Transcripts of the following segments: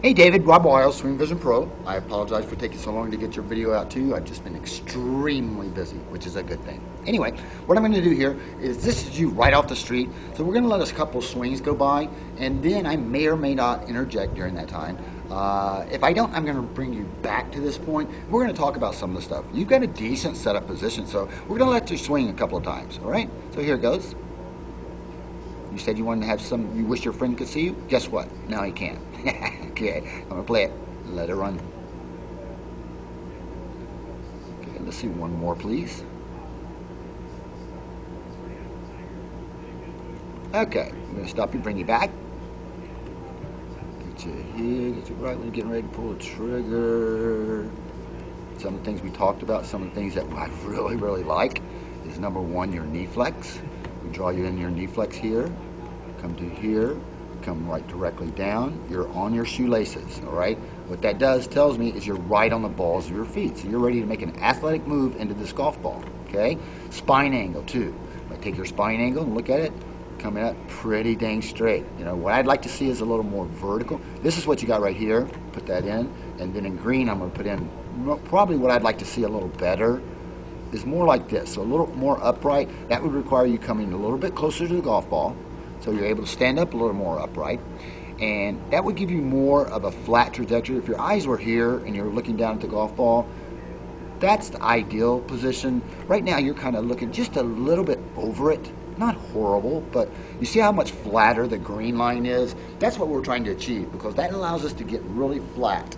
Hey David, Rob Wiles, Swing Vision Pro. I apologize for taking so long to get your video out to you. I've just been extremely busy, which is a good thing. Anyway, what I'm going to do here is this is you right off the street. So we're going to let a couple swings go by, and then I may or may not interject during that time. If I don't, I'm going to bring you back to this point. We're going to talk about some of the stuff. You've got a decent setup position, so we're going to let you swing a couple of times. All right? So here it goes. You said you wanted to have some, you wish your friend could see you? Guess what? Now he can't. Okay, I'm going to play it. Let it run. Okay, let's see one more, please. Okay, I'm going to stop you, bring you back. Get you here, get you right when you're getting ready to pull the trigger. Some of the things we talked about, some of the things that I really, really like is number one, your knee flex. We draw you in your knee flex here, come to here, come right directly down. You're on your shoelaces, all right? What that tells me is you're right on the balls of your feet. So you're ready to make an athletic move into this golf ball, okay? Spine angle too. If I take your spine angle and look at it, coming up pretty dang straight. You know, what I'd like to see is a little more vertical. This is what you got right here. Put that in. And then in green, I'm going to put in probably what I'd like to see a little better is more like this, so a little more upright. That would require you coming a little bit closer to the golf ball, so you're able to stand up a little more upright, and that would give you more of a flat trajectory. If your eyes were here and you're looking down at the golf ball, that's the ideal position. Right now you're kind of looking just a little bit over it. Not horrible, but you see how much flatter the green line is? That's what we're trying to achieve, because that allows us to get really flat.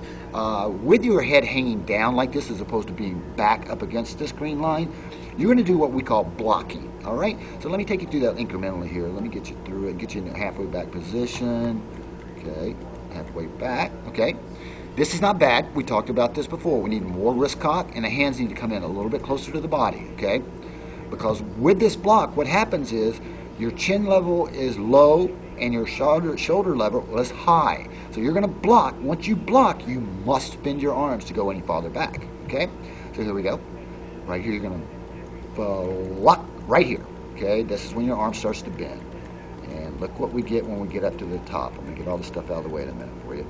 With your head hanging down like this as opposed to being back up against this green line, you're going to do what we call blocking, all right? So let me take you through that incrementally here. Let me get you through it, get you in a halfway back position. Okay, halfway back, okay. This is not bad. We talked about this before. We need more wrist cock, and the hands need to come in a little bit closer to the body, okay? Because with this block, what happens is your chin level is low and your shoulder level is high. So you're going to block. Once you block, you must bend your arms to go any farther back. Okay? So here we go. Right here, you're going to block right here. Okay? This is when your arm starts to bend. And look what we get when we get up to the top. I'm going to get all this stuff out of the way in a minute for you.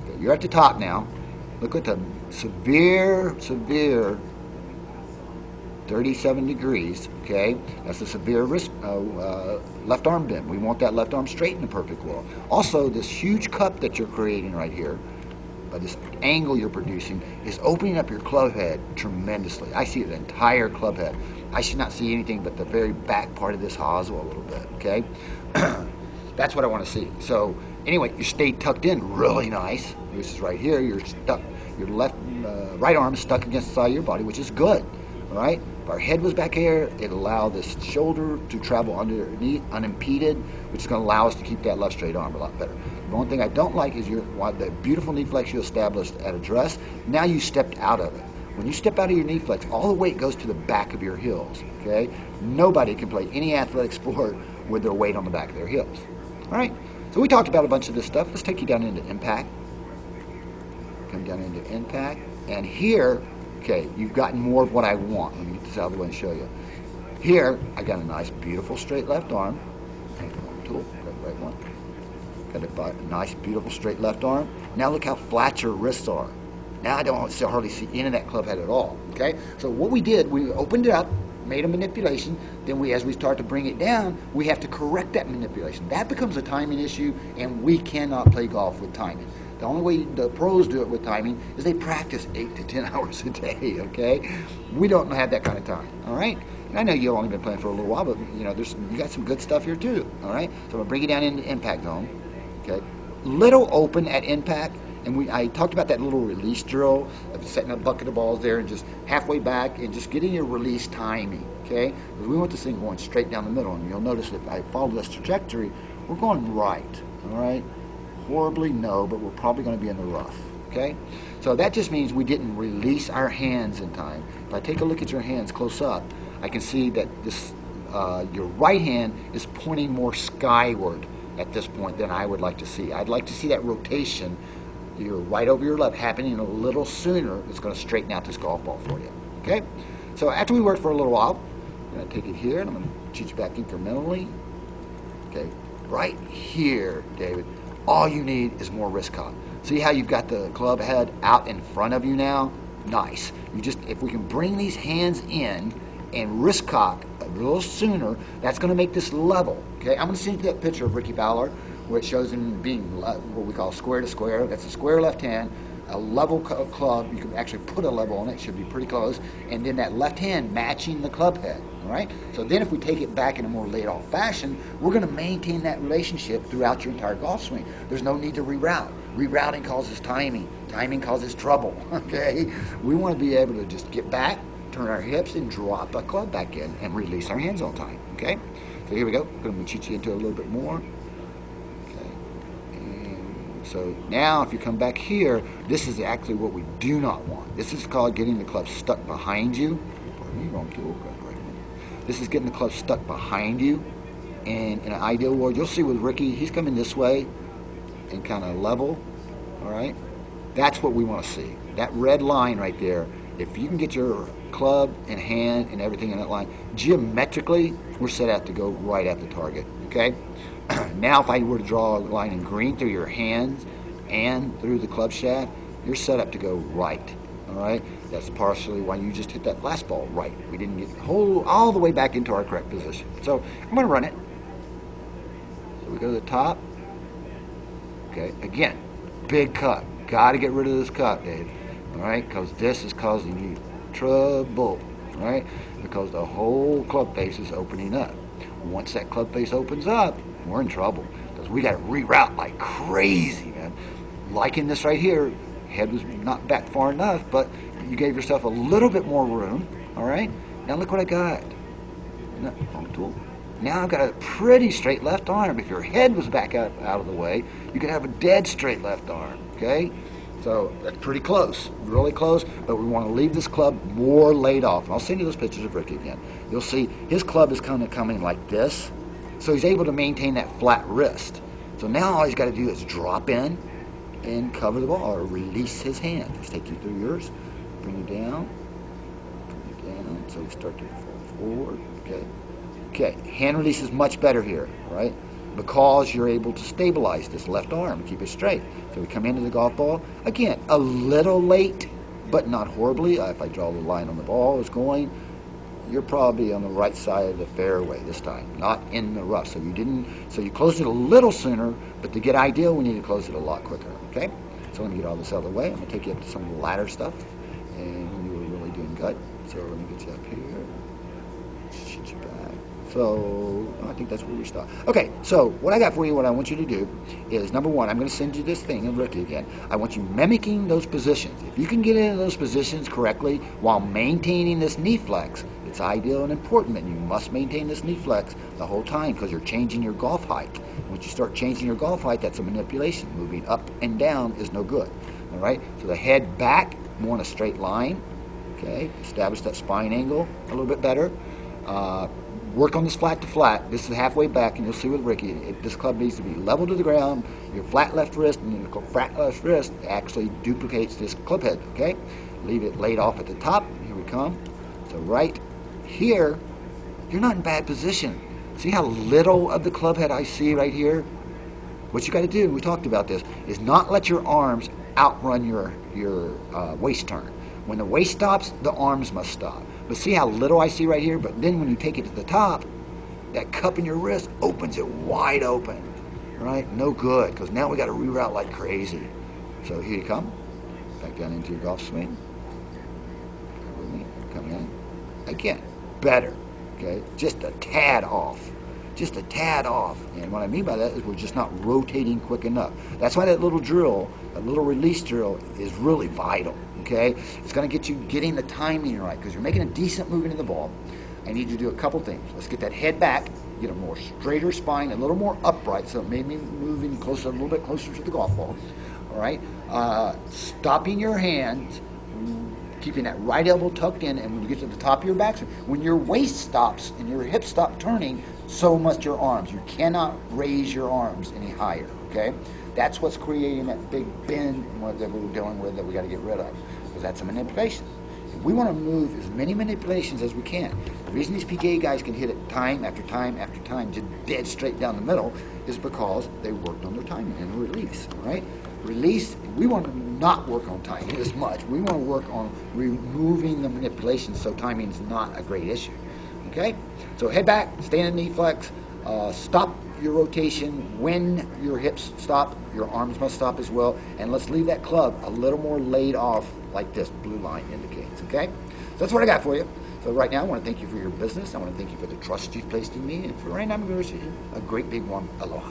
Okay, you're at the top now. Look at the severe 37 degrees, okay? That's a severe wrist, left arm bend. We want that left arm straight in the perfect world. Also, this huge cup that you're creating right here, by this angle you're producing, is opening up your club head tremendously. I see the entire club head. I should not see anything but the very back part of this hosel a little bit, okay? That's what I want to see. So, anyway, you stay tucked in really nice. This is right here. You're stuck. Your right arm is stuck against the side of your body, which is good. All right? If our head was back here, it allowed this shoulder to travel underneath unimpeded, which is going to allow us to keep that left straight arm a lot better. The only thing I don't like is the beautiful knee flex you established at address. Now you stepped out of it. When you step out of your knee flex, all the weight goes to the back of your heels. Okay? Nobody can play any athletic sport with their weight on the back of their heels. All right? So we talked about a bunch of this stuff. Let's take you down into impact. Come down into impact. And here, okay, you've gotten more of what I want. Let me get this out of the way and show you. Here, I got a nice, beautiful straight left arm. Tool, got the right one. Got a nice, beautiful straight left arm. Now look how flat your wrists are. Now I don't hardly see any of that club head at all. Okay, so what we did, we opened it up, made a manipulation. Then as we start to bring it down, we have to correct that manipulation. That becomes a timing issue, and we cannot play golf with timing. The only way the pros do it with timing is they practice 8 to 10 hours a day, okay? We don't have that kind of time, all right? And I know you've only been playing for a little while, but you know, you got some good stuff here too, all right? So I'm gonna bring you down into impact zone, okay? Little open at impact, and I talked about that little release drill of setting a bucket of balls there and just halfway back and just getting your release timing, okay? Because we want this thing going straight down the middle, and you'll notice if I follow this trajectory, we're going right, all right? Horribly no, but we're probably going to be in the rough, okay? So that just means we didn't release our hands in time. If I take a look at your hands close up, I can see that this your right hand is pointing more skyward at this point than I would like to see. I'd like to see that rotation, your right over your left, happening a little sooner. It's going to straighten out this golf ball for you, okay? So after we work for a little while, I'm going to take it here, and I'm going to teach you back incrementally. Okay, right here, David. all you need is more wrist cock. See how you've got the club head out in front of you now? Nice. If we can bring these hands in and wrist cock a little sooner, that's going to make this level. Okay, I'm going to send you that picture of Ricky Fowler where it shows him being what we call square to square. That's a square left hand, a level club. You can actually put a level on it. It should be pretty close. And then that left hand matching the club head. All right. So then if we take it back in a more laid-off fashion, we're going to maintain that relationship throughout your entire golf swing. There's no need to reroute. Rerouting causes timing. Timing causes trouble. Okay. We want to be able to just get back, turn our hips, and drop a club back in and release our hands on time. Okay. So here we go. I'm going to cheat you into a little bit more. So now if you come back here, this is actually what we do not want. This is called getting the club stuck behind you. Wrong tool. This is getting the club stuck behind you. And in an ideal world, you'll see with Ricky, he's coming this way and kind of level. All right? That's what we want to see. That red line right there, if you can get your club and hand and everything in that line, geometrically, we're set out to go right at the target. Okay? Now if I were to draw a line in green through your hands and through the club shaft, you're set up to go right. All right? That's partially why you just hit that last ball right. We didn't get all the way back into our correct position. So I'm going to run it. So we go to the top. Okay, again, big cut. Got to get rid of this cut, Dave. All right? Because this is causing you trouble. All right? Because the whole club face is opening up. Once that club face opens up, we're in trouble because we got to reroute like crazy, man. Like in this right here, head was not back far enough, but you gave yourself a little bit more room. All right. Now look what I got. Wrong tool. Now I've got a pretty straight left arm. If your head was back out of the way, you could have a dead straight left arm. Okay. So that's pretty close, really close, but we want to leave this club more laid off. And I'll send you those pictures of Ricky again. You'll see his club is kind of coming like this, so he's able to maintain that flat wrist. So now all he's got to do is drop in and cover the ball or release his hand. Let's take you through yours, bring you down, so you start to fall forward. Okay, hand release is much better here, right? Because you're able to stabilize this left arm, keep it straight. So we come into the golf ball, again, a little late, but not horribly. If I draw the line on the ball is going, you're probably on the right side of the fairway this time, not in the rough. So you closed it a little sooner, but to get ideal, we need to close it a lot quicker, okay? So let me get all this out of the way. I'm gonna take you up to some of the ladder stuff, and you were really doing good. So let me get you up here, shoot you back. So I think that's where we start. Okay, so what I got for you, what I want you to do is, number one, I'm going to send you this thing of Ricky again. I want you mimicking those positions. If you can get into those positions correctly while maintaining this knee flex, it's ideal and important that you must maintain this knee flex the whole time because you're changing your golf height. Once you start changing your golf height, that's a manipulation. Moving up and down is no good. All right, so the head back, more in a straight line. Okay, establish that spine angle a little bit better. Work on this flat to flat. This is halfway back, and you'll see with Ricky, this club needs to be level to the ground. Your flat left wrist and your flat left wrist actually duplicates this club head, okay? Leave it laid off at the top. Here we come. So right here, you're not in bad position. See how little of the club head I see right here? What you got to do, and we talked about this, is not let your arms outrun your waist turn. When the waist stops, the arms must stop. But see how little I see right here? But then when you take it to the top, that cup in your wrist opens it wide open. Right? No good, because now we got to reroute like crazy. So here you come. Back down into your golf swing. Coming in. Again, better. Okay? Just a tad off. Just a tad off. And what I mean by that is we're just not rotating quick enough. That's why that little drill, that little release drill, is really vital. Okay? It's going to get you getting the timing right because you're making a decent move into the ball. I need you to do a couple things. Let's get that head back, get a more straighter spine, a little more upright, so it made me moving closer, a little bit closer to the golf ball. All right? Stopping your hands, keeping that right elbow tucked in, and when you get to the top of your backswing, when your waist stops and your hips stop turning, so must your arms. You cannot raise your arms any higher, okay? That's what's creating that big bend that we were dealing with that we got to get rid of, because that's a manipulation. We want to move as many manipulations as we can. The reason these PGA guys can hit it time after time after time, just dead straight down the middle, is because they worked on their timing and release, right? Release, we want to not work on timing as much. We want to work on removing the manipulation so timing is not a great issue, okay? So head back, stand in knee flex, stop your rotation. When your hips stop, your arms must stop as well, and let's leave that club a little more laid off like this blue line indicates, okay? So that's what I got for you. So right now, I want to thank you for your business. I want to thank you for the trust you've placed in me. And for right now, I'm going to wish you a great big one. Aloha.